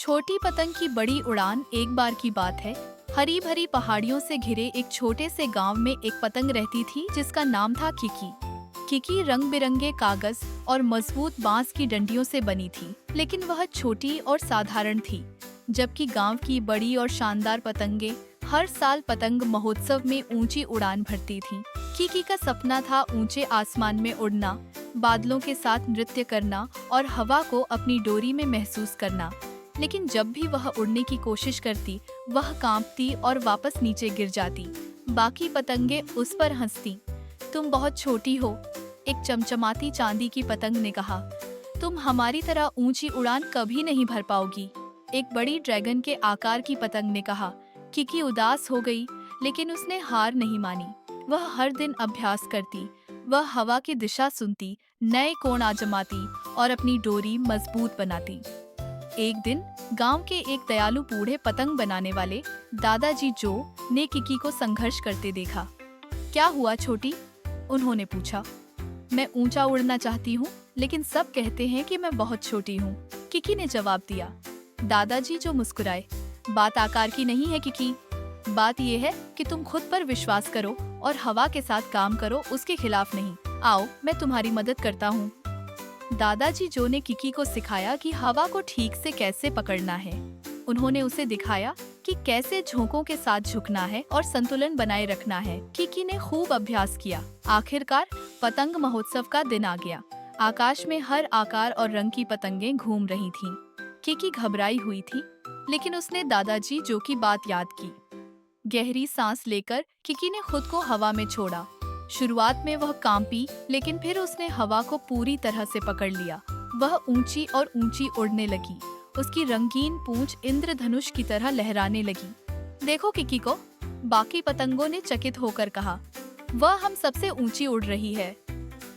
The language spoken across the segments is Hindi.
छोटी पतंग की बड़ी उड़ान। एक बार की बात है, हरी भरी पहाड़ियों से घिरे एक छोटे से गांव में एक पतंग रहती थी जिसका नाम था किकी। किकी रंग बिरंगे कागज और मजबूत बांस की डंडियों से बनी थी, लेकिन वह छोटी और साधारण थी। जबकि गांव की बड़ी और शानदार पतंगे हर साल पतंग महोत्सव में ऊंची उड़ान भरती थीं। किकी का सपना था ऊंचे आसमान में उड़ना, बादलों के साथ नृत्य करना और हवा को अपनी डोरी में महसूस करना। लेकिन जब भी वह उड़ने की कोशिश करती, वह कांपती और वापस नीचे गिर जाती। बाकी पतंगे उस पर हंसती। तुम बहुत छोटी हो, एक चमचमाती चांदी की पतंग ने कहा। तुम हमारी तरह ऊंची उड़ान कभी नहीं भर पाओगी। एक बड़ी ड्रैगन के आकार की पतंग ने कहा। किकी उदास हो गई, लेकिन उसने हार नहीं मानी। वह हर दिन अभ्यास करती, वह हवा की दिशा सुनती, नए कोण आजमाती और अपनी डोरी मजबूत बनाती। एक दिन गांव के एक दयालु बूढ़े पतंग बनाने वाले दादाजी जो ने किकी को संघर्ष करते देखा। क्या हुआ छोटी? उन्होंने पूछा। मैं ऊंचा उड़ना चाहती हूँ, लेकिन सब कहते हैं कि मैं बहुत छोटी हूँ, किकी ने जवाब दिया। दादाजी जो मुस्कुराए। बात आकार की नहीं है किकी, बात यह है कि तुम खुद पर विश्वास करो और हवा के साथ काम करो, उसके खिलाफ नहीं। आओ, मैं तुम्हारी मदद करता हूँ। दादाजी जो ने किकी को सिखाया कि हवा को ठीक से कैसे पकड़ना है। उन्होंने उसे दिखाया कि कैसे झोंकों के साथ झुकना है और संतुलन बनाए रखना है। किकी ने खूब अभ्यास किया। आखिरकार पतंग महोत्सव का दिन आ गया। आकाश में हर आकार और रंग की पतंगें घूम रही थीं। किकी घबराई हुई थी, लेकिन उसने दादाजी जो की बात याद की। गहरी सांस लेकर किकी ने खुद को हवा में छोड़ा। शुरुआत में वह कांपी, लेकिन फिर उसने हवा को पूरी तरह से पकड़ लिया। वह ऊंची और ऊंची उड़ने लगी। उसकी रंगीन पूंछ इंद्रधनुष की तरह लहराने लगी। देखो किकी को, बाकी पतंगों ने चकित होकर कहा। वह हम सबसे ऊंची उड़ रही है।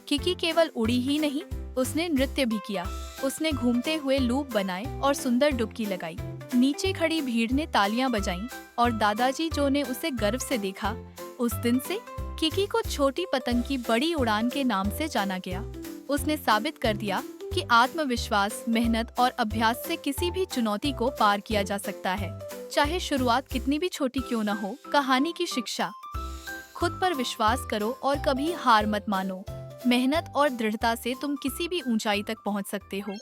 किकी केवल उड़ी ही नहीं, उसने नृत्य भी किया। उसने घूमते हुए लूप बनाए और सुंदर डुबकी लगाई। नीचे खड़ी भीड़ ने तालियां बजाईं और दादाजी जो ने उसे गर्व से देखा। उस दिन से किकी को छोटी पतंग की बड़ी उड़ान के नाम से जाना गया। उसने साबित कर दिया कि आत्मविश्वास, मेहनत और अभ्यास से किसी भी चुनौती को पार किया जा सकता है, चाहे शुरुआत कितनी भी छोटी क्यों न हो। कहानी की शिक्षा: खुद पर विश्वास करो और कभी हार मत मानो। मेहनत और दृढ़ता से तुम किसी भी ऊंचाई तक पहुंच सकते हो।